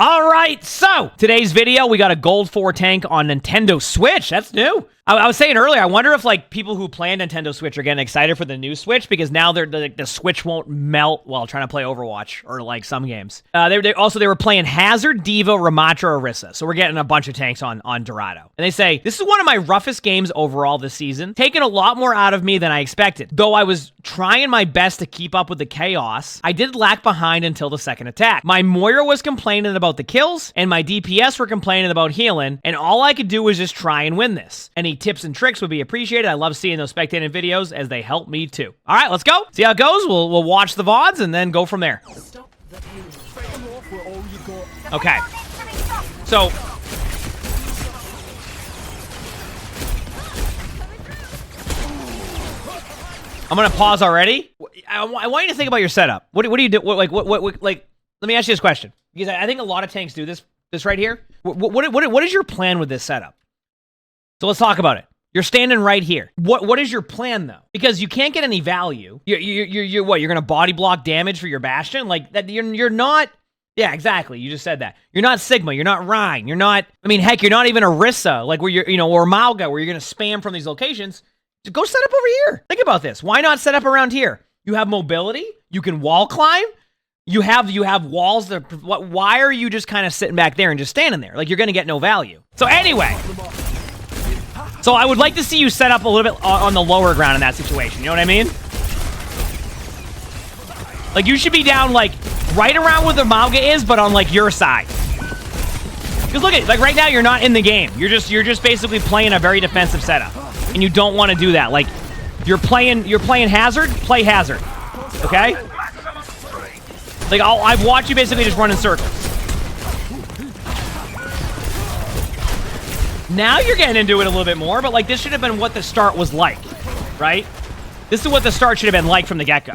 All right, so today's video, we got a gold 4 tank on Nintendo Switch. That's new. I was saying earlier, I wonder if like people who play Nintendo Switch are getting excited for the new Switch because now the Switch won't melt while trying to play Overwatch or like some games. They were playing Hazard, Diva, Ramatra, Orisa. So we're getting a bunch of tanks on Dorado. And they say, this is one of my roughest games overall this season. Taking a lot more out of me than I expected. Though I was trying my best to keep up with the chaos, I did lag behind until the second attack. My Moira was complaining about the kills, and my DPS were complaining about healing, and all I could do was just try and win this. Any tips and tricks would be appreciated. I love seeing those spectating videos as they help me too. All right, let's go. See how it goes. We'll watch the VODs and then go from there. Okay. So I'm gonna pause already. I want you to think about your setup. What do you do? Like let me ask you this question, because I think a lot of tanks do this right here. What is your plan with this setup? So let's talk about it. You're standing right here. What is your plan though? Because you can't get any value. You're what? You're gonna body block damage for your Bastion? Like that? You're not. Yeah, exactly. You just said that. You're not Sigma. You're not Rhine. You're not. I mean, heck, you're not even Orisa. Like where you're, or Malga, where you're gonna spam from these locations. So go set up over here. Think about this. Why not set up around here? You have mobility. You can wall climb. You have walls that. Why are you just kind of sitting back there and just standing there? Like you're gonna get no value. So anyway. So I would like to see you set up a little bit on the lower ground in that situation. You know what I mean? Like you should be down like right around where the Malga is, but on like your side. Because look at like right now you're not in the game. You're just basically playing a very defensive setup, and you don't want to do that. Like you're playing Hazard. Play Hazard. Okay? Like I've watched you basically just run in circles. Now you're getting into it a little bit more, but like this should have been what the start was like, right? This is what the start should have been like from the get-go.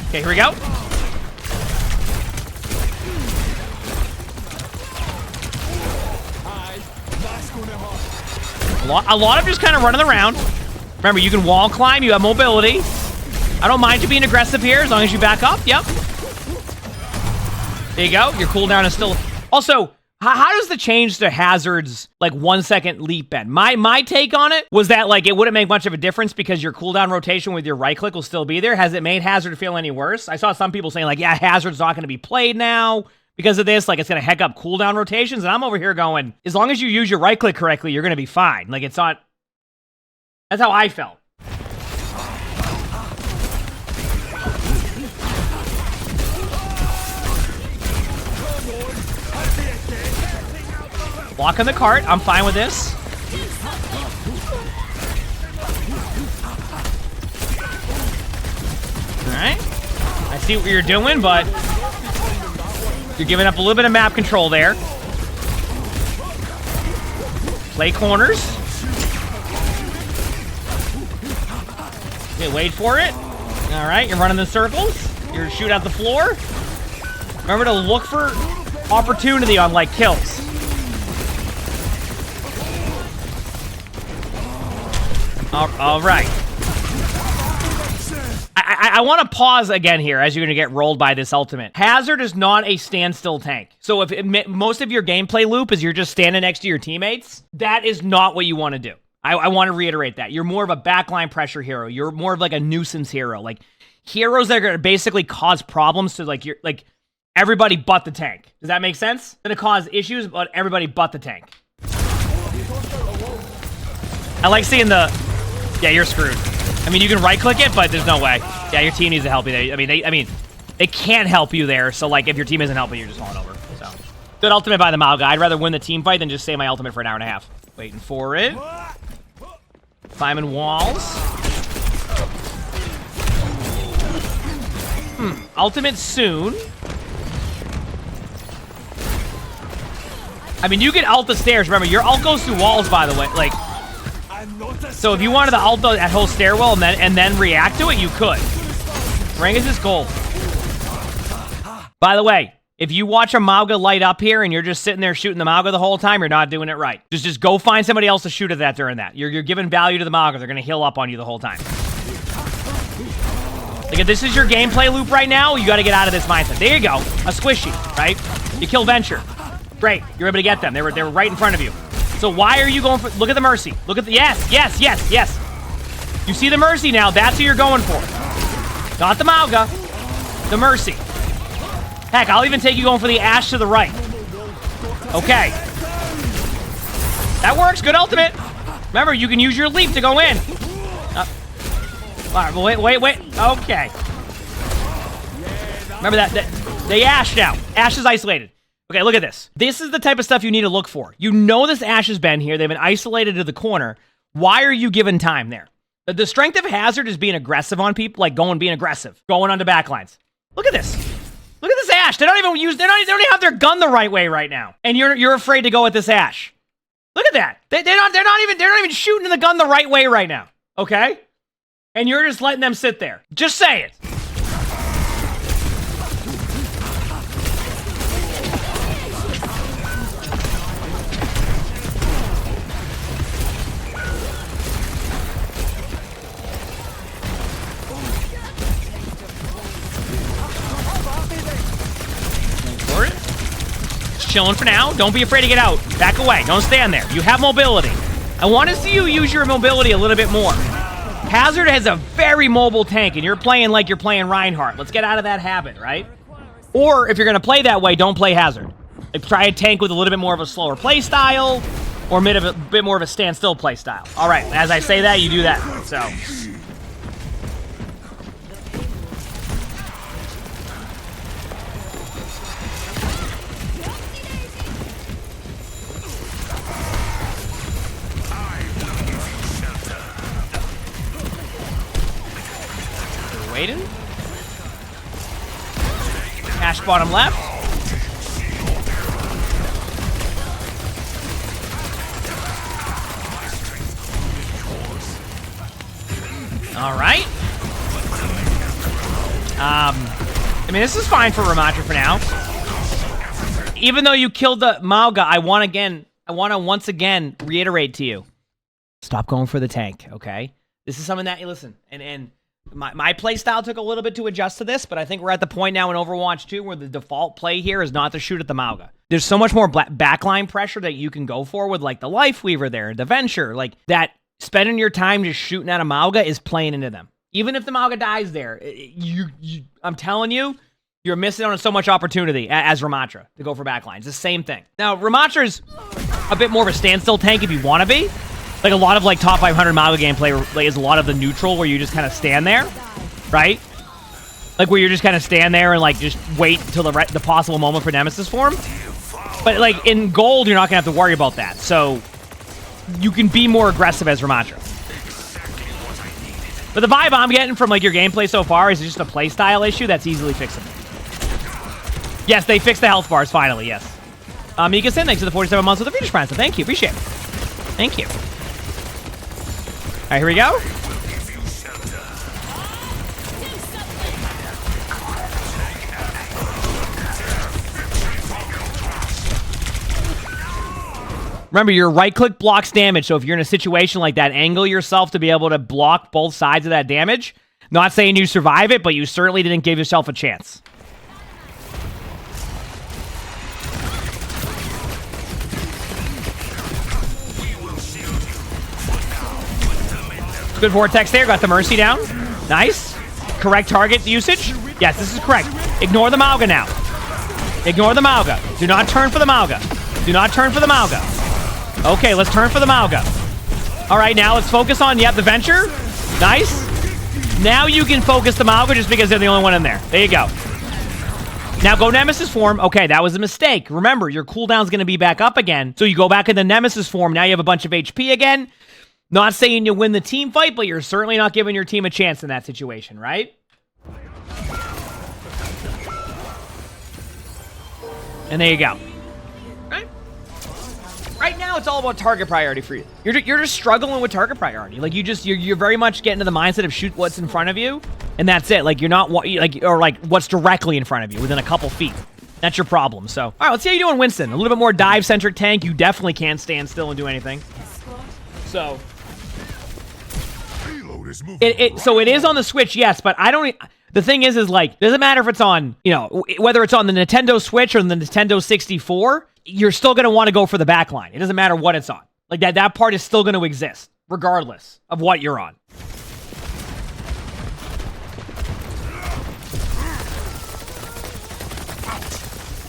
Okay, here we go. A lot of just kind of running around. Remember, you can wall climb, you have mobility. I don't mind you being aggressive here as long as you back up. Yep. There you go. Your cooldown is still... Also, how does the change to Hazard's like 1 second leap bend? My take on it was that like it wouldn't make much of a difference because your cooldown rotation with your right click will still be there. Has it made Hazard feel any worse? I saw some people saying like, yeah, Hazard's not going to be played now because of this. Like it's going to heck up cooldown rotations. And I'm over here going, as long as you use your right click correctly, you're going to be fine. Like it's not... That's how I felt. Block on the cart. I'm fine with this. Alright. I see what you're doing, but you're giving up a little bit of map control there. Play corners. Okay, wait for it. Alright, you're running the circles. You're shooting out the floor. Remember to look for opportunity on, like, kills. All right. I want to pause again here as you're going to get rolled by this ultimate. Hazard is not a standstill tank. So if most of your gameplay loop is you're just standing next to your teammates, that is not what you want to do. I want to reiterate that. You're more of a backline pressure hero. You're more of like a nuisance hero. Like heroes that are going to basically cause problems to like everybody but the tank. Does that make sense? Going to cause issues, but everybody but the tank. I like seeing the... Yeah, you're screwed. I mean, you can right-click it, but there's no way. Yeah, your team needs to help you there. I mean, they can't help you there. So, like, if your team isn't helping, you're just falling over. So, good ultimate by the Malga. I'd rather win the team fight than just save my ultimate for an hour and a half. Waiting for it. Climbing walls. Ultimate soon. I mean, you can ult the stairs. Remember, your ult goes through walls, by the way. Like... So if you wanted to ult that whole stairwell and then react to it, you could. Rangus is gold. By the way, If you watch a Mauga light up here and you're just sitting there shooting the Mauga the whole time, you're not doing it right. Just go find somebody else to shoot at that during that. You're giving value to the Mauga. They're going to heal up on you the whole time. Like, if this is your gameplay loop right now, you got to get out of this mindset. There you go. A squishy, right? You kill Venture. Great. You're able to get them. They were right in front of you. So why are you going for... Look at the Mercy. Look at the... Yes. You see the Mercy now. That's who you're going for. Not the Mauga. The Mercy. Heck, I'll even take you going for the Ashe to the right. Okay. That works. Good ultimate. Remember, you can use your leap to go in. All right, well, wait. Okay. Remember that they Ashe now. Ashe is isolated. Okay, look at this. This is the type of stuff you need to look for. You know this Ashe has been here. They've been isolated to the corner. Why are you given time there? The strength of Hazard is being aggressive on people, like being aggressive, going onto backlines. Look at this. Look at this Ashe. They don't even have their gun the right way right now. And you're afraid to go with this Ashe. Look at that. They're not even shooting the gun the right way right now. Okay? And you're just letting them sit there. Just say it. Chilling for now. Don't be afraid to get out. Back away. Don't stand there. You have mobility. I want to see you use your mobility a little bit more. Hazard has a very mobile tank, and you're playing like you're playing Reinhardt. Let's get out of that habit, right? Or if you're going to play that way, don't play Hazard. Like, try a tank with a little bit more of a slower play style, or a bit more of a standstill play style. All right, as I say that, you do that. So... waiting. Ashe bottom left. All right. I mean, this is fine for Ramatra for now. Even though you killed the Mauga, I want to once again reiterate to you: stop going for the tank. Okay, this is something that you listen and. My play style took a little bit to adjust to this, but I think we're at the point now in Overwatch 2 where the default play here is not to shoot at the Mauga. There's so much more backline pressure that you can go for with, like, the Life Weaver there, the Venture, like, that spending your time just shooting at a Mauga is playing into them. Even if the Mauga dies there, I'm telling you, you're missing out on so much opportunity as Ramatra to go for backlines. It's the same thing. Now, Ramatra's a bit more of a standstill tank if you want to be. Like, a lot of, like, top 500 Mauga gameplay like, is a lot of the neutral where you just kind of stand there, right? Like, where you're just kind of stand there and, like, just wait till the possible moment for Nemesis form. But, like, in gold, you're not going to have to worry about that. So, you can be more aggressive as Ramatra. But the vibe I'm getting from, like, your gameplay so far is just a playstyle issue that's easily fixable. Yes, they fixed the health bars, finally, yes. Mika Sin, thanks for the 47 months with the British Prime, so thank you, appreciate it. Thank you. All right, here we go. Remember, your right-click blocks damage, so if you're in a situation like that, angle yourself to be able to block both sides of that damage. Not saying you survive it, but you certainly didn't give yourself a chance. Good vortex there. Got the Mercy down. Nice. Correct target usage. Yes, this is correct. Ignore the Mauga now. Ignore the Mauga. Do not turn for the Mauga. Do not turn for the Mauga. Okay, let's turn for the Mauga. All right, now let's focus on, the Venture. Nice. Now you can focus the Mauga just because they're the only one in there. There you go. Now go Nemesis form. Okay, that was a mistake. Remember, your cooldown's going to be back up again. So you go back into Nemesis form. Now you have a bunch of HP again. Not saying you win the team fight, but you're certainly not giving your team a chance in that situation, right? And there you go. Right? Right now, it's all about target priority for you. You're just struggling with target priority. Like, you're very much getting to the mindset of shoot what's in front of you, and that's it. Like, you're not, like, or like what's directly in front of you, within a couple feet. That's your problem. So, all right, let's see how you do on Winston. A little bit more dive-centric tank. You definitely can't stand still and do anything. So, so it is on the Switch, yes, but I don't... The thing is like, doesn't matter if it's on, you know, whether it's on the Nintendo Switch or the Nintendo 64, you're still going to want to go for the backline. It doesn't matter what it's on. Like, that part is still going to exist, regardless of what you're on.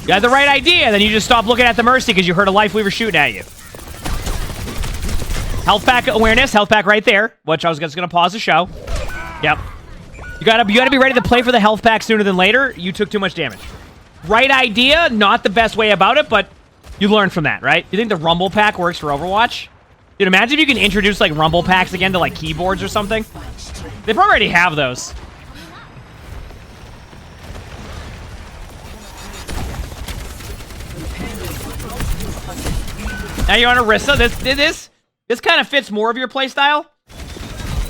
You had the right idea, then you just stop looking at the Mercy because you heard a Life Weaver shooting at you. Health pack awareness, health pack right there, which I was just going to pause the show. Yep. You gotta be ready to play for the health pack sooner than later. You took too much damage. Right idea, not the best way about it, but you learn from that, right? You think the Rumble pack works for Overwatch? Dude, imagine if you can introduce, like, Rumble packs again to, like, keyboards or something. They probably already have those. Now you're on Orisa. This kind of fits more of your playstyle,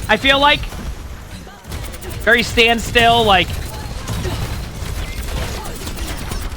I feel like. Very standstill, like...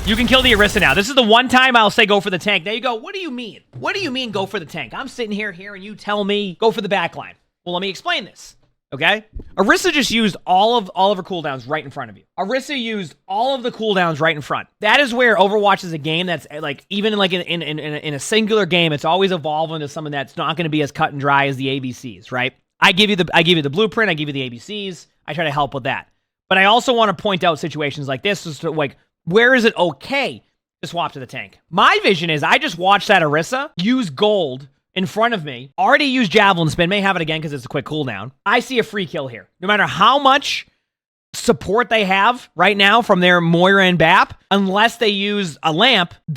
You can kill the Orisa now. This is the one time I'll say go for the tank. Now you go, what do you mean? What do you mean go for the tank? I'm sitting here and you tell me go for the backline. Well, let me explain this, okay? Orisa just used all of her cooldowns right in front of you. Orisa used all of the cooldowns right in front. That is where Overwatch is a game that's, like, even in a singular game, it's always evolving to something that's not going to be as cut and dry as the ABCs, right? I give you the blueprint, I give you the ABCs, I try to help with that. But I also want to point out situations like this as to, like, where is it okay to swap to the tank? My vision is I just watch that Orisa use gold in front of me, already use Javelin Spin, may have it again because it's a quick cooldown. I see a free kill here. No matter how much support they have right now from their Moira and Bap, unless they use a lamp, a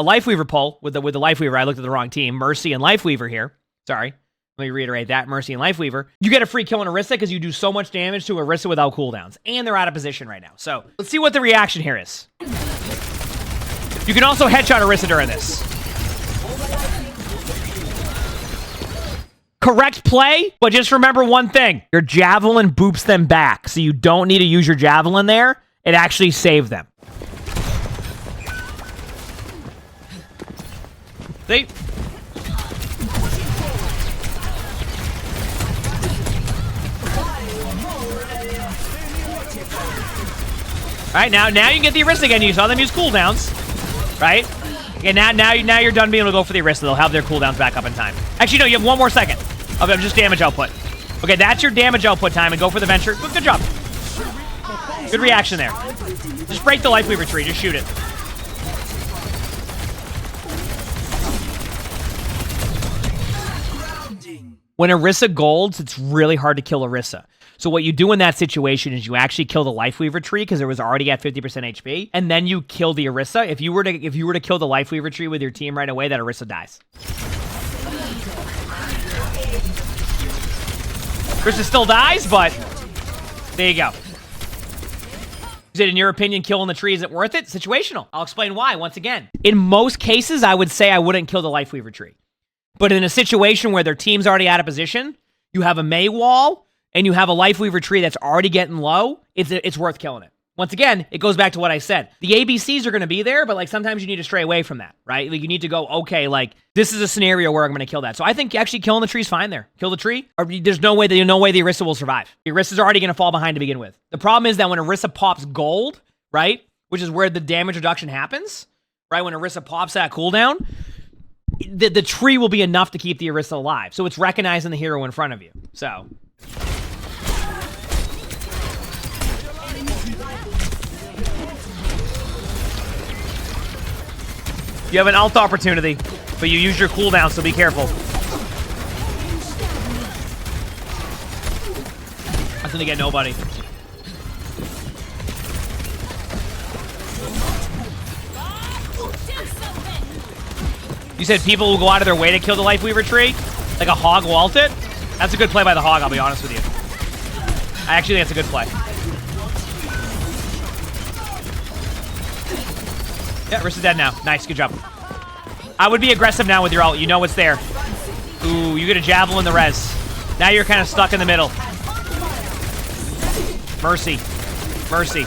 Lifeweaver pull with the Lifeweaver. I looked at the wrong team. Mercy and Lifeweaver here. Sorry. Let me reiterate that. Mercy and Lifeweaver. You get a free kill on Orisa because you do so much damage to Orisa without cooldowns. And they're out of position right now. So, let's see what the reaction here is. You can also headshot Orisa during this. Correct play, but just remember one thing. Your Javelin boops them back, so you don't need to use your Javelin there. It actually saved them. See? All right, now you can get the Orisa again. You saw them use cooldowns, right? Okay, now you're done being able to go for the Orisa. They'll have their cooldowns back up in time. Actually, no, you have one more second of just damage output. Okay, that's your damage output time, and go for the Venture. Good job. Good reaction there. Just break the Lifeweaver tree. Just shoot it. When Orisa golds, it's really hard to kill Orisa. So what you do in that situation is you actually kill the Lifeweaver tree because it was already at 50% HP, and then you kill the Orisa. If you were to kill the Lifeweaver tree with your team right away, that Orisa dies. Orisa still dies, but there you go. Is it, in your opinion, killing the tree isn't worth it? Situational. I'll explain why once again. In most cases, I would say I wouldn't kill the Lifeweaver tree. But in a situation where their team's already out of position, you have a May wall, and you have a Lifeweaver tree that's already getting low, it's worth killing it. Once again, it goes back to what I said. The ABCs are going to be there, but, like, sometimes you need to stray away from that, right? Like, you need to go, okay, like, this is a scenario where I'm going to kill that. So I think actually killing the tree's fine there. Kill the tree, or there's no way the Orisa will survive. The Orisa's already going to fall behind to begin with. The problem is that when Orisa pops gold, right, which is where the damage reduction happens, right, when Orisa pops that cooldown, the tree will be enough to keep the Orisa alive. So it's recognizing the hero in front of you. So... you have an ult opportunity, but you use your cooldown, so be careful. That's gonna get nobody. You said people will go out of their way to kill the Lifeweaver tree? Like a hog will ult it? That's a good play by the hog, I'll be honest with you. I actually think that's a good play. Yeah, Orisa's dead now. Nice, good job. I would be aggressive now with your ult. You know it's there. Ooh, you get a Javelin the res. Now you're kind of stuck in the middle. Mercy. Mercy.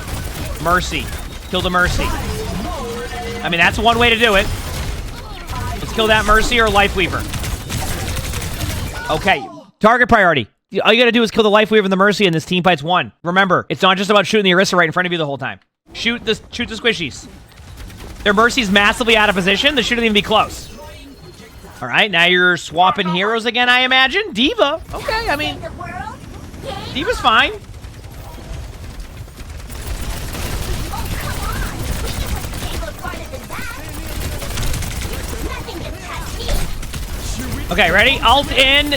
Mercy. Kill the Mercy. I mean, that's one way to do it. Let's kill that Mercy or Life Weaver. Okay, target priority. All you gotta do is kill the Life Weaver and the Mercy, and this team fight's won. Remember, it's not just about shooting the Orisa right in front of you the whole time. Shoot the squishies. Their Mercy's massively out of position. They shouldn't even be close. All right, now you're swapping heroes again, I imagine. D.Va. Okay, I mean, D.Va's fine. Okay, ready? Ult in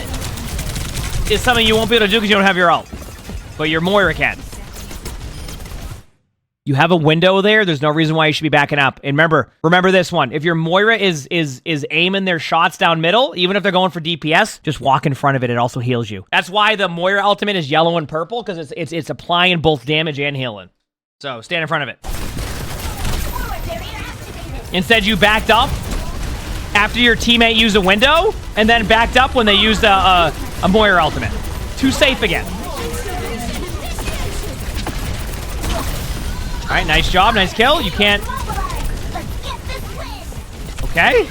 is something you won't be able to do because you don't have your ult. But your Moira can. You have a window there. There's no reason why you should be backing up. And remember this one. If your Moira is aiming their shots down middle, even if they're going for DPS, just walk in front of it. It also heals you. That's why the Moira ultimate is yellow and purple, because it's applying both damage and healing. So stand in front of it. Instead, you backed up after your teammate used a window, and then backed up when they used a Moira ultimate. Too safe again. All right, nice job, nice kill. You can't... Okay.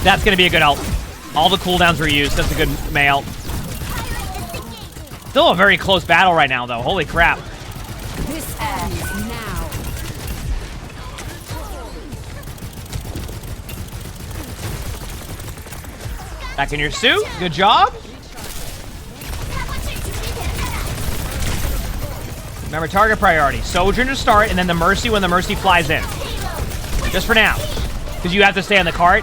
That's going to be a good ult. All the cooldowns were used. That's a good Mei ult. Still a very close battle right now, though. Holy crap. This ends now. Back in your suit. Good job. Remember, target priority. Sojourn to start, and then the Mercy when the Mercy flies in. Just for now. Because you have to stay on the cart.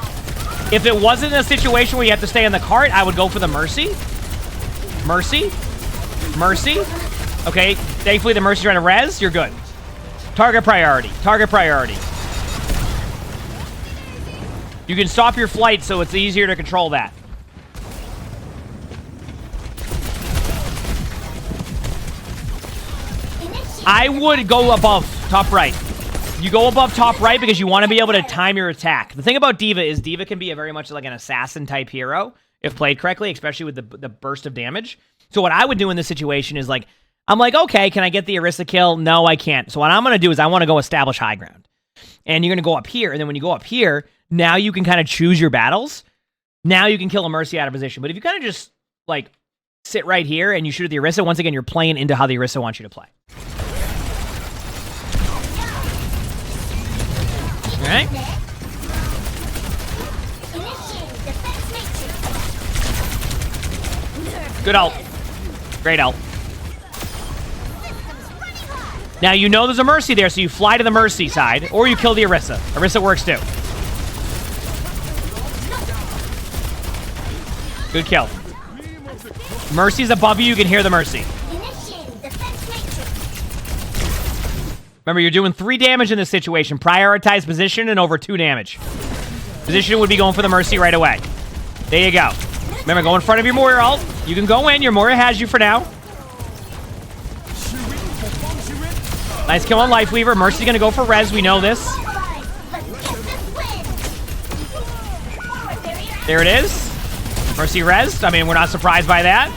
If it wasn't a situation where you have to stay on the cart, I would go for the Mercy. Mercy. Mercy. Okay, thankfully the Mercy's trying to res. You're good. Target priority. Target priority. You can stop your flight, so it's easier to control that. I would go above top right. You go above top right because you want to be able to time your attack. The thing about D.Va is D.Va can be a very much like an assassin type hero if played correctly, especially with the burst of damage. So what I would do in this situation is like, I'm like, okay, can I get the Orisa kill? No, I can't. So what I'm going to do is I want to go establish high ground. And you're going to go up here. And then when you go up here, now you can kind of choose your battles. Now you can kill a Mercy out of position. But if you kind of just like sit right here and you shoot at the Orisa, once again, you're playing into how the Orisa wants you to play. All right. Good ult. Great ult. Now you know there's a Mercy there, so you fly to the Mercy side, or you kill the Orisa. Orisa works too. Good kill. Mercy's above you, you can hear the Mercy. Remember, you're doing 3 damage in this situation. Prioritize position and over 2 damage. Position would be going for the Mercy right away. There you go. Remember, go in front of your Moira ult. You can go in. Your Moira has you for now. Nice kill on Life Weaver. Mercy's going to go for res. We know this. There it is. Mercy res. I mean, we're not surprised by that.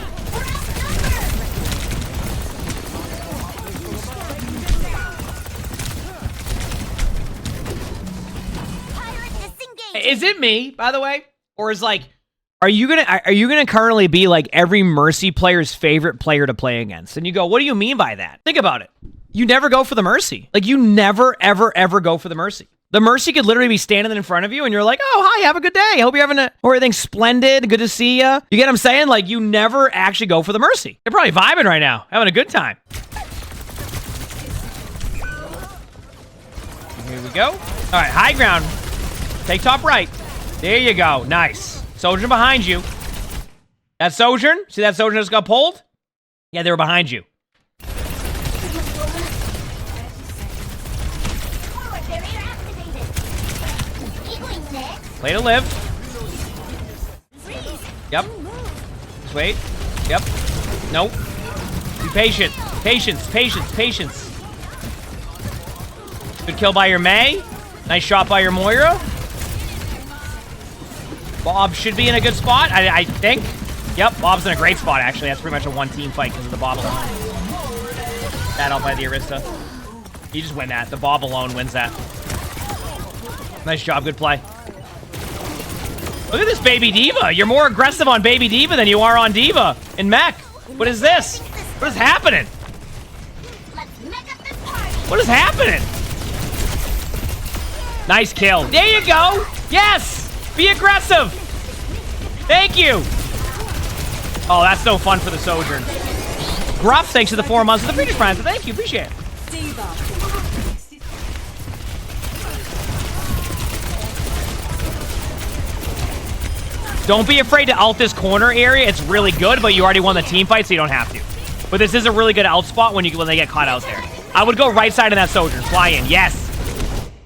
Is it me, by the way? Or is like, are you gonna currently be like every Mercy player's favorite player to play against? And you go, what do you mean by that? Think about it. You never go for the Mercy. Like, you never, ever, ever go for the Mercy. The Mercy could literally be standing in front of you and you're like, oh, hi, have a good day. Hope you're having everything's splendid. Good to see ya. You get what I'm saying? Like, you never actually go for the Mercy. They're probably vibing right now, having a good time. Here we go. All right, high ground. Take top right. There you go. Nice. Sojourn behind you. That Sojourn? See that Sojourn just got pulled? Yeah, they were behind you. Play to live. Yep. Just wait. Yep. Nope. Be patient. Patience, patience, patience. Good kill by your Mei. Nice shot by your Moira. Bob should be in a good spot, I think. Yep, Bob's in a great spot, actually. That's pretty much a one-team fight because of the bottom line. Bad out by the Arista. You just win that. The Bob alone wins that. Nice job. Good play. Look at this Baby Diva. You're more aggressive on Baby Diva than you are on Diva in mech. What is this? What is happening? What is happening? Nice kill. There you go. Yes. Be aggressive. Thank you. Oh, that's no fun for the Sojourn. Gruff, thanks for the 4 months of the British Prime. Thank you. Appreciate it. Don't be afraid to ult this corner area. It's really good, but you already won the team fight, so you don't have to. But this is a really good ult spot when they get caught out there. I would go right side of that Sojourn. Fly in. Yes.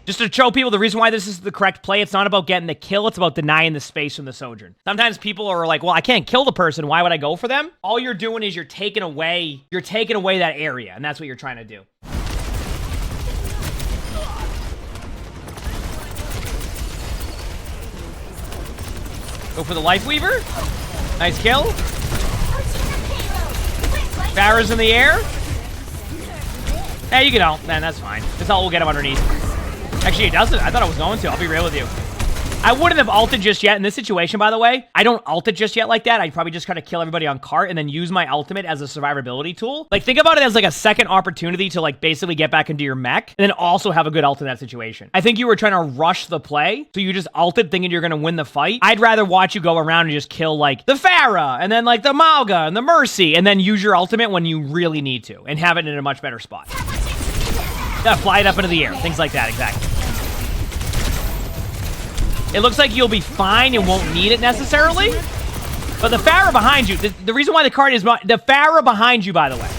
Just to show people the reason why this is the correct play, it's not about getting the kill, it's about denying the space from the Sojourn. Sometimes people are like, well, I can't kill the person, why would I go for them? All you're doing is you're taking away that area, and that's what you're trying to do. Go for the Life Weaver. Nice kill. Farrah's in the air. Hey, you can ult. Man, that's fine. This ult will get him underneath. Actually, it doesn't. I thought it was going to. I'll be real with you. I wouldn't have ulted just yet in this situation, by the way. I don't ult it just yet like that. I'd probably just try to kill everybody on cart and then use my ultimate as a survivability tool. Like, think about it as like a second opportunity to like basically get back into your mech and then also have a good ult in that situation. I think you were trying to rush the play, so you just ulted thinking you're going to win the fight. I'd rather watch you go around and just kill like the Farrah and then like the Malga and the Mercy and then use your ultimate when you really need to and have it in a much better spot. Yeah, fly it up into the air. Things like that, exactly. It looks like you'll be fine and won't need it necessarily. But the Farrah behind you, the reason why the card is... The Farrah behind you, by the way.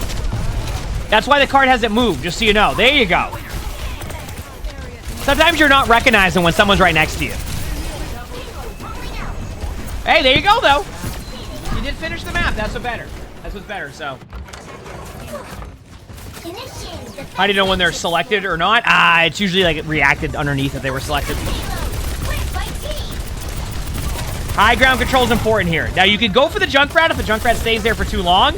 That's why the card hasn't moved, just so you know. There you go. Sometimes you're not recognizing when someone's right next to you. Hey, there you go, though. You did finish the map. That's what's better. That's what's better, so... How do you know when they're selected or not? It's usually like reacted underneath if they were selected. High ground control is important here. Now, you can go for the Junkrat if the Junkrat stays there for too long,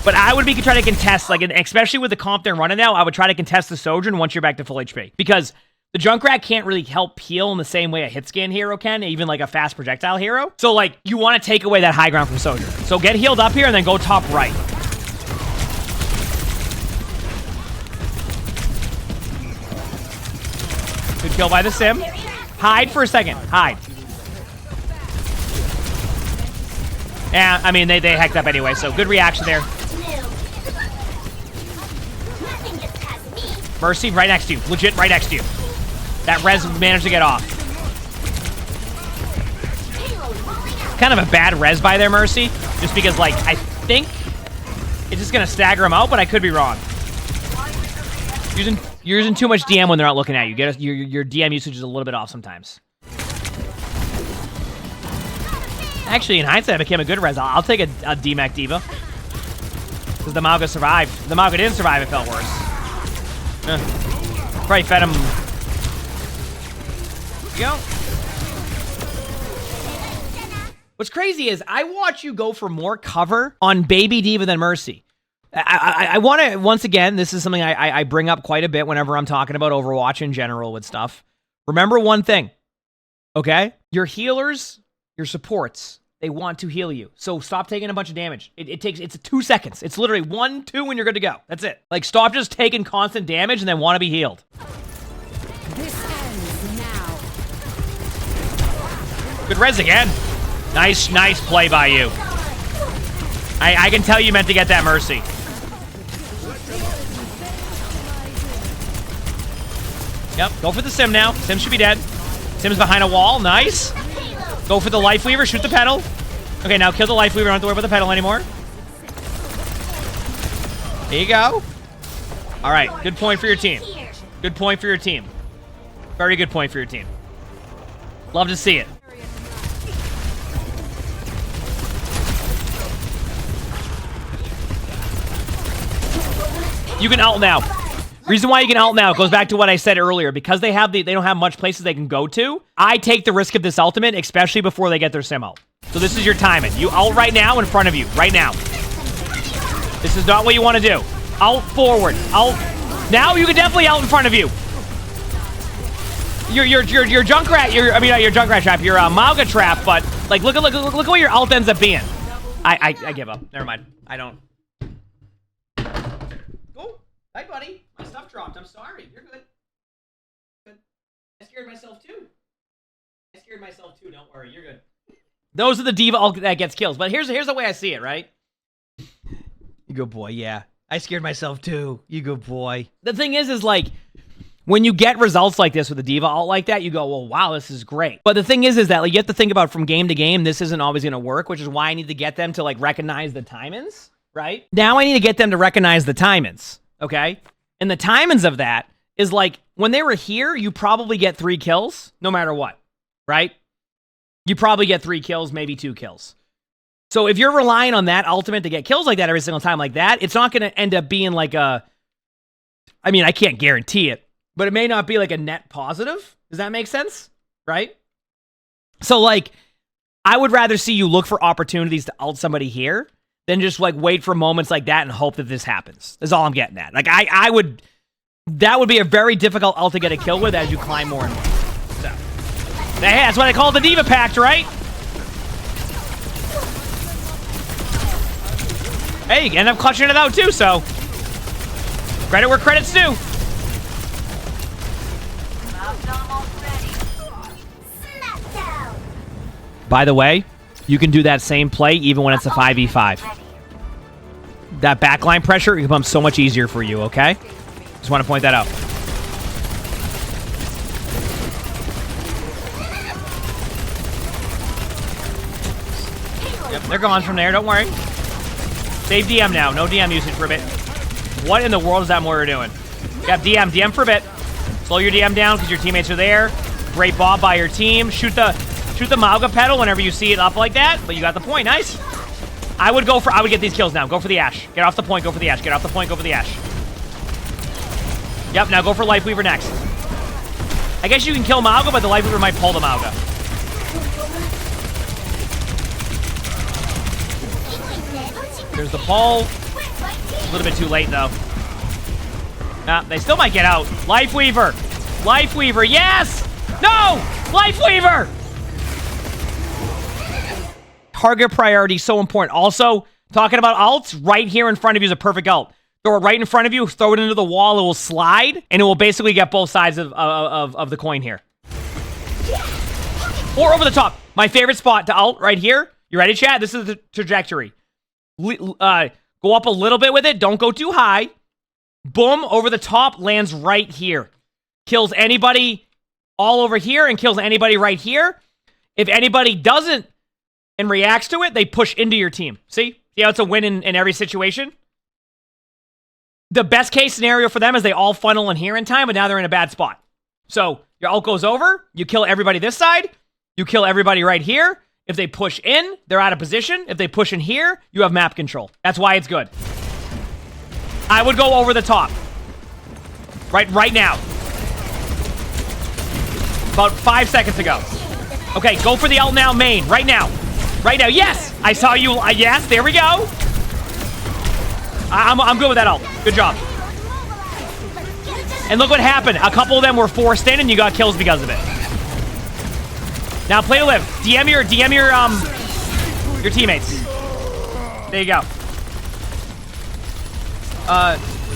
but I would be trying to contest, like, especially with the comp they're running now, I would try to contest the Sojourn once you're back to full HP. Because the Junkrat can't really help peel in the same way a hit scan hero can, even like a fast projectile hero. So, like, you want to take away that high ground from Sojourn. So get healed up here and then go top right. Good kill by the Sim. Hide for a second. Hide. Yeah, I mean, they hecked up anyway, so good reaction there. Mercy, right next to you. Legit, right next to you. That res managed to get off. Kind of a bad res by there, Mercy. Just because, like, I think it's just going to stagger him out, but I could be wrong. You're using too much DM when they're not looking at you. Your DM usage is a little bit off sometimes. Actually, in hindsight, I became a good res. I'll take a DMAC Diva. Because the Malga survived. The Malga didn't survive, it felt worse. Probably fed him. There you go. What's crazy is I watch you go for more cover on Baby Diva than Mercy. I want to, once again, this is something I bring up quite a bit whenever I'm talking about Overwatch in general with stuff. Remember one thing, okay? Your healers, your supports, they want to heal you. So stop taking a bunch of damage. It's 2 seconds. It's literally 1, 2, and you're good to go. That's it. Like, stop just taking constant damage and then want to be healed. This ends now. Good res again. Nice play by you. I can tell you meant to get that Mercy. Yep, go for the Sim now. Sim should be dead. Sim's behind a wall. Nice. Go for the Life Weaver. Shoot the pedal. Okay, now kill the Life Weaver. Don't have to worry about the pedal anymore. There you go. All right, good point for your team. Good point for your team. Very good point for your team. Love to see it. You can ult now. Reason why you can ult now goes back to what I said earlier. Because they don't have much places they can go to, I take the risk of this ultimate, especially before they get their sim ult. So this is your timing. You ult right now in front of you. Right now. This is not what you want to do. Out forward. Out. Now you can definitely out in front of you. Your Junkrat, your Junkrat trap, your Mauga trap, but like look at what your alt ends up being. I give up. Never mind. I don't. Oh, hi buddy. My stuff dropped. I'm sorry. You're good. Good. I scared myself too. Don't worry. You're good. Those are the diva alt that gets kills. But here's the way I see it, right? You good boy, yeah. I scared myself too. You good boy. The thing is like, when you get results like this with a diva alt like that, you go, well, wow, this is great. But the thing is that like, you have to think about from game to game, this isn't always going to work, which is why I need to get them to like recognize the time-ins, right? Now I need to get them to recognize the time-ins, okay? And the time-ins of that is like, when they were here, you probably get 3 kills, no matter what, right? You probably get 3 kills, maybe 2 kills. So if you're relying on that ultimate to get kills like that every single time like that, it's not going to end up being like a... I mean, I can't guarantee it, but it may not be like a net positive. Does that make sense? Right? So like, I would rather see you look for opportunities to ult somebody here than just like wait for moments like that and hope that this happens. That's all I'm getting at. Like I would... That would be a very difficult ult to get a kill with as you climb more and more. So, hey, that's what I call the Diva Pact, right? Hey, you end up clutching it out too, so credit where credit's due. By the way, you can do that same play even when it's a 5v5. That backline pressure becomes so much easier for you, okay? Just want to point that out. Yep, they're gone from there, don't worry. Save DM now. No DM usage for a bit. What in the world is that Moira doing? Yep, DM for a bit. Slow your DM down because your teammates are there. Great bob by your team. Shoot the Mauga pedal whenever you see it up like that. But you got the point. Nice. I would get these kills now. Go for the Ashe. Get off the point. Go for the Ashe. Get off the point. Go for the Ashe. Yep, now go for Lifeweaver next. I guess you can kill Mauga, but the Lifeweaver might pull the Mauga. There's the pull. A little bit too late, though. They still might get out. Lifeweaver. Lifeweaver, yes! No! Lifeweaver! Target priority, so important. Also, talking about ults, right here in front of you is a perfect ult. Throw it right in front of you, throw it into the wall, it will slide, and it will basically get both sides of the coin here. Or over the top. My favorite spot to ult, right here. You ready, chat? This is the trajectory. Go up a little bit with it. Don't go too high. Boom, over the top, lands right here. Kills anybody all over here and kills anybody right here. If anybody doesn't and reacts to it, they push into your team. See? See how it's a win in every situation? The best case scenario for them is they all funnel in here in time, but now they're in a bad spot. So your ult goes over, you kill everybody this side, you kill everybody right here. If they push in, they're out of position. If they push in here, you have map control. That's why it's good. I would go over the top. Right now. About 5 seconds ago. Okay, go for the ult now, main. Right now. Right now. Yes! I saw you. Yes, there we go. I'm good with that ult. Good job. And look what happened. A couple of them were forced in and you got kills because of it. Now play to live. DM your teammates. There you go.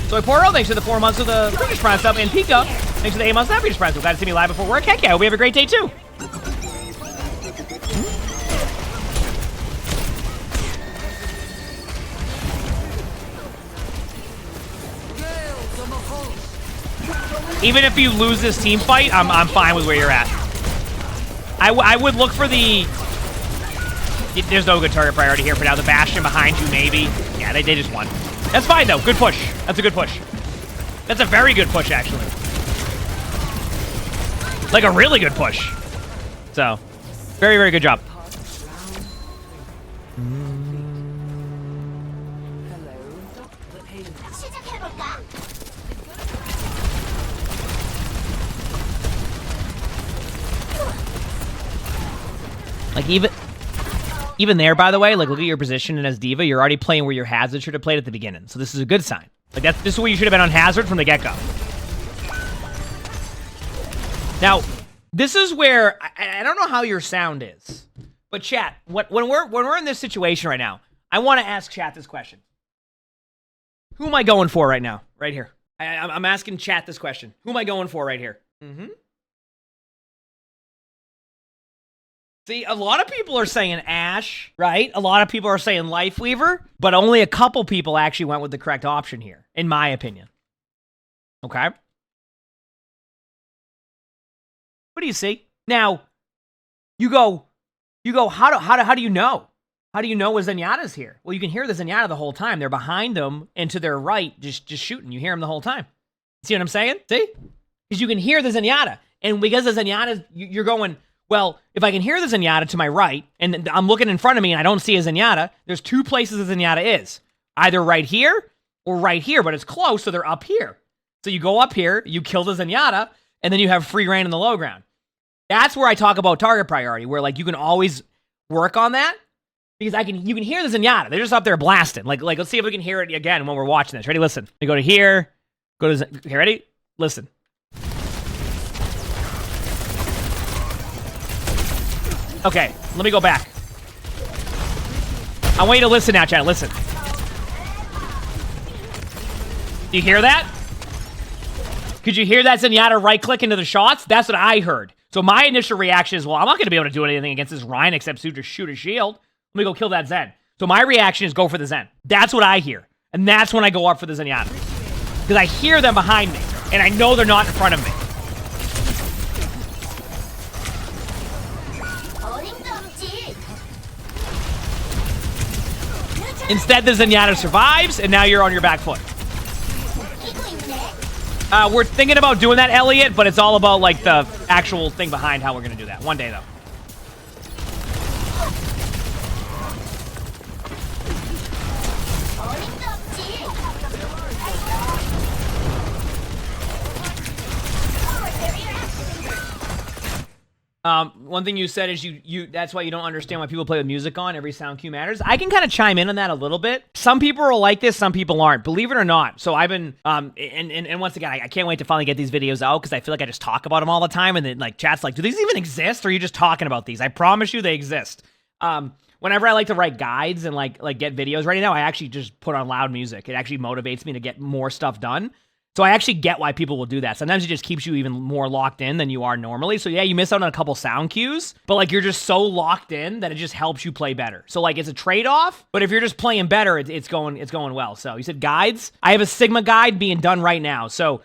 Soy Poro, thanks for the 4 months of the British Prime sub, and Pika, thanks for the 8 months of that British Prime sub. Glad to see me live before work. Heck yeah, hope we have a great day too. Even if you lose this team fight, I'm fine with where you're at. I would look for the... There's no good target priority here for now. The Bastion behind you, maybe. Yeah, they just won. That's fine, though. Good push. That's a good push. That's a very good push, actually. Like a really good push. So, very, very good job. Like, even there, by the way, like, look at your position, and as Diva, you're already playing where your Hazard should have played at the beginning. So this is a good sign. Like, this is what you should have been on hazard from the get-go. Now, this is where I don't know how your sound is, but chat, when we're in this situation right now, I want to ask chat this question. Who am I going for right now? Right here. I'm asking chat this question. Who am I going for right here? See, a lot of people are saying Ashe, right? A lot of people are saying Lifeweaver, but only a couple people actually went with the correct option here, in my opinion. Okay? What do you see? Now, you go, how do you know? How do you know Zenyatta's here? Well, you can hear the Zenyatta the whole time. They're behind them and to their right, just shooting. You hear them the whole time. See what I'm saying? See? Because you can hear the Zenyatta. And because the Zenyatta, you're going, well, if I can hear the Zenyatta to my right, and I'm looking in front of me and I don't see a Zenyatta, there's two places the Zenyatta is. Either right here or right here, but it's close, so they're up here. So you go up here, you kill the Zenyatta, and then you have free reign in the low ground. That's where I talk about target priority, where like you can always work on that. Because you can hear the Zenyatta. They're just up there blasting. Like let's see if we can hear it again when we're watching this. Ready? Listen. We go to here. Go to here. Ready? Listen. Okay, let me go back. I want you to listen now, chat. Listen. You hear that? Could you hear that Zenyatta right-click into the shots? That's what I heard. So my initial reaction is, well, I'm not going to be able to do anything against this Ryan except to just shoot a shield. Let me go kill that Zen. So my reaction is go for the Zen. That's what I hear. And that's when I go up for the Zenyatta. Because I hear them behind me. And I know they're not in front of me. Instead, the Zenyatta survives, and now you're on your back foot. We're thinking about doing that, Elliot, but it's all about, like, the actual thing behind how we're going to do that. One day, though. One thing you said is that's why you don't understand why people play with music on. Every sound cue matters. I can kind of chime in on that a little bit. Some people are like this, some people aren't. Believe it or not. So I've been, and once again, I can't wait to finally get these videos out because I feel like I just talk about them all the time. And then like chat's like, do these even exist? Or are you just talking about these? I promise you they exist. Whenever I like to write guides and like get videos ready now, I actually just put on loud music. It actually motivates me to get more stuff done. So I actually get why people will do that. Sometimes it just keeps you even more locked in than you are normally. So yeah, you miss out on a couple sound cues, but like you're just so locked in that it just helps you play better. So like it's a trade-off, but if you're just playing better, it's going well. So you said guides. I have a Sigma guide being done right now. So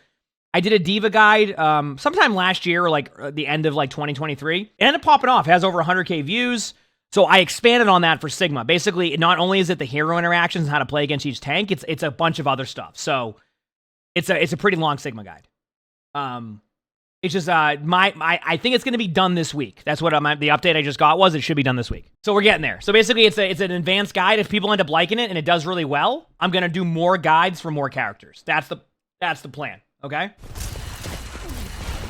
I did a Diva guide sometime last year or like the end of like 2023. It ended up popping off. It has over 100K views. So I expanded on that for Sigma. Basically, not only is it the hero interactions and how to play against each tank, it's a bunch of other stuff. So it's a pretty long Sigma guide. It's just I think it's going to be done this week. That's what the update I just got was. It should be done this week. So we're getting there. So basically, it's an advanced guide. If people end up liking it and it does really well, I'm going to do more guides for more characters. That's the plan. Okay.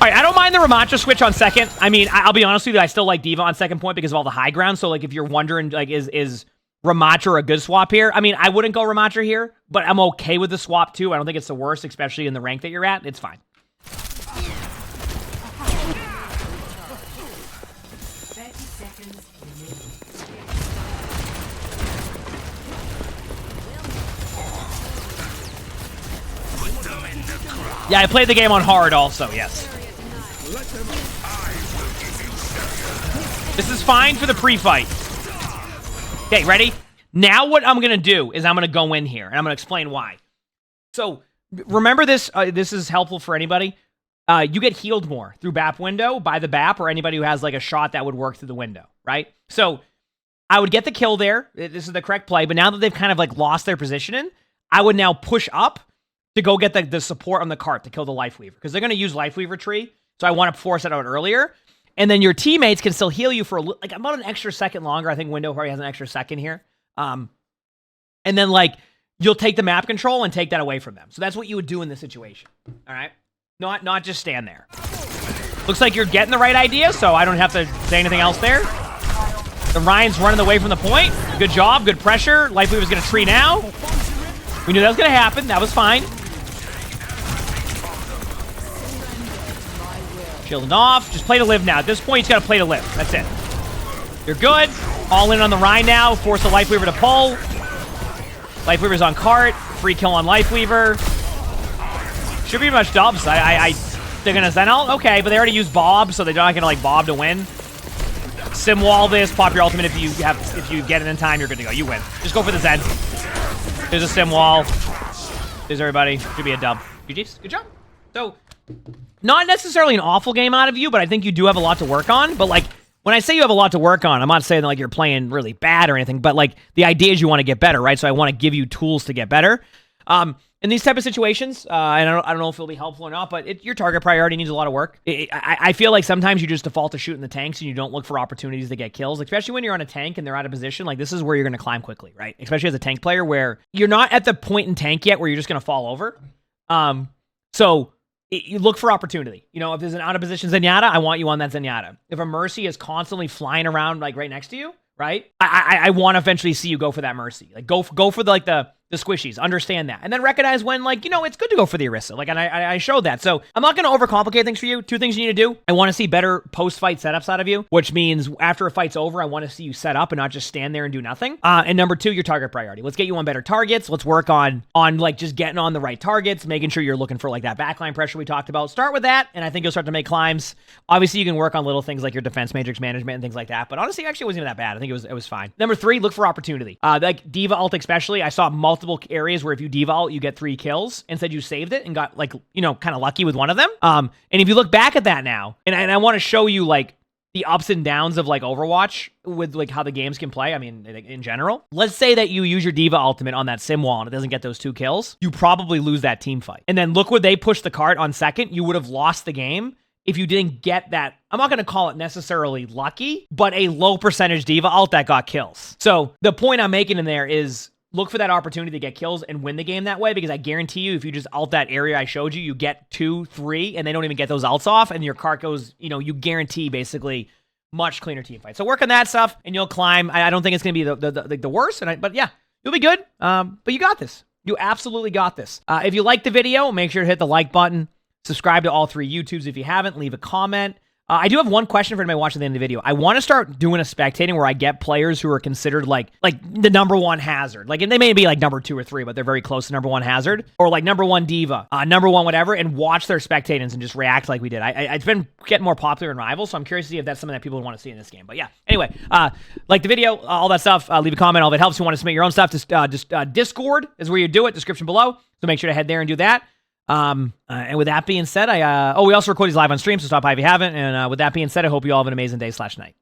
All right, I don't mind the Ramattra switch on second. I mean, I'll be honest with you, I still like Diva on second point because of all the high ground. So like, if you're wondering, like, is Ramattra a good swap here? I mean, I wouldn't go Ramattra here, but I'm okay with the swap too. I don't think it's the worst, especially in the rank that you're at. It's fine. 30 seconds remaining. Yeah, I played the game on hard also, yes. This is fine for the pre-fight. Okay, ready? Now what I'm going to do is I'm going to go in here, and I'm going to explain why. So, remember this. This is helpful for anybody. You get healed more through BAP window by the BAP or anybody who has like a shot that would work through the window, right? So, I would get the kill there. This is the correct play, but now that they've kind of like lost their positioning, I would now push up to go get the support on the cart to kill the Lifeweaver, because they're going to use Lifeweaver tree, so I want to force it out earlier. And then your teammates can still heal you for like about an extra second longer. I think Window probably has an extra second here. And then like you'll take the map control and take that away from them. So that's what you would do in this situation. All right, not just stand there. Looks like you're getting the right idea, so I don't have to say anything else there. The Ryan's running away from the point. Good job, good pressure. Lifeweaver's gonna tree now. We knew that was gonna happen. That was fine. Shielding off. Just play to live now. At this point, you just gotta play to live. That's it. You're good. All in on the Rhine now. Force the Lifeweaver to pull. Lifeweaver's on cart. Free kill on Lifeweaver. Should be much dubs. They're gonna Zen ult? Okay, but they already used Bob, so they're not gonna like Bob to win. Sim wall this, pop your ultimate if you get it in time, you're good to go. You win. Just go for the Zen. There's a sim wall. There's everybody. Should be a dub. GG's. Good job. So, not necessarily an awful game out of you, but I think you do have a lot to work on. But like, when I say you have a lot to work on, I'm not saying that like you're playing really bad or anything, but like the idea is you want to get better, right? So I want to give you tools to get better. In these type of situations, and I don't know if it'll be helpful or not, but your target priority needs a lot of work. I feel like sometimes you just default to shooting the tanks and you don't look for opportunities to get kills, especially when you're on a tank and they're out of position. Like, this is where you're going to climb quickly, right? Especially as a tank player where you're not at the point in tank yet where you're just going to fall over. You look for opportunity. You know, if there's an out of position Zenyatta, I want you on that Zenyatta. If a Mercy is constantly flying around like right next to you, right? I want to eventually see you go for that Mercy. Like, go for the squishies. Understand that. And then recognize when, like, you know, it's good to go for the Orisa. Like, and I showed that. So I'm not going to overcomplicate things for you. Two things you need to do. I want to see better post-fight setups out of you, which means after a fight's over, I want to see you set up and not just stand there and do nothing. And number two, your target priority. Let's get you on better targets. Let's work on like just getting on the right targets, making sure you're looking for like that backline pressure we talked about. Start with that, and I think you'll start to make climbs. Obviously, you can work on little things like your defense matrix management and things like that. But honestly, actually, it wasn't even that bad. I think it was fine. Number three, look for opportunity. Like Diva ult especially, I saw multiple areas where if you Diva ult, you get 3 kills. Instead, you saved it and got, like, you know, kind of lucky with one of them. And if you look back at that now, and I want to show you, like, the ups and downs of, like, Overwatch with, like, how the games can play, I mean, in general. Let's say that you use your Diva ultimate on that sim wall and it doesn't get those 2 kills. You probably lose that team fight. And then look where they pushed the cart on second. You would have lost the game if you didn't get that. I'm not going to call it necessarily lucky, but a low percentage Diva ult that got kills. So the point I'm making in there is, look for that opportunity to get kills and win the game that way, because I guarantee you, if you just ult that area I showed you, you get 2, 3, and they don't even get those ults off, and your cart goes, you know, you guarantee basically much cleaner team fight. So work on that stuff, and you'll climb. I don't think it's going to be the worst, but yeah, you'll be good. But you got this. You absolutely got this. If you liked the video, make sure to hit the like button. Subscribe to all 3 YouTubes if you haven't. Leave a comment. I do have one question for anybody watching the end of the video. I want to start doing a spectating where I get players who are considered like the number 1 hazard. Like, and they may be like number 2 or 3, but they're very close to number 1 hazard, or like number 1 diva, number 1 whatever, and watch their spectatings and just react like we did. It's been getting more popular in Rivals, so I'm curious to see if that's something that people would want to see in this game. But yeah, anyway, like the video, all that stuff. Leave a comment. All that helps. If you want to submit your own stuff, just Discord is where you do it. Description below. So make sure to head there and do that. And with that being said, we also record these live on stream, so stop by if you haven't. And with that being said, I hope you all have an amazing day/night.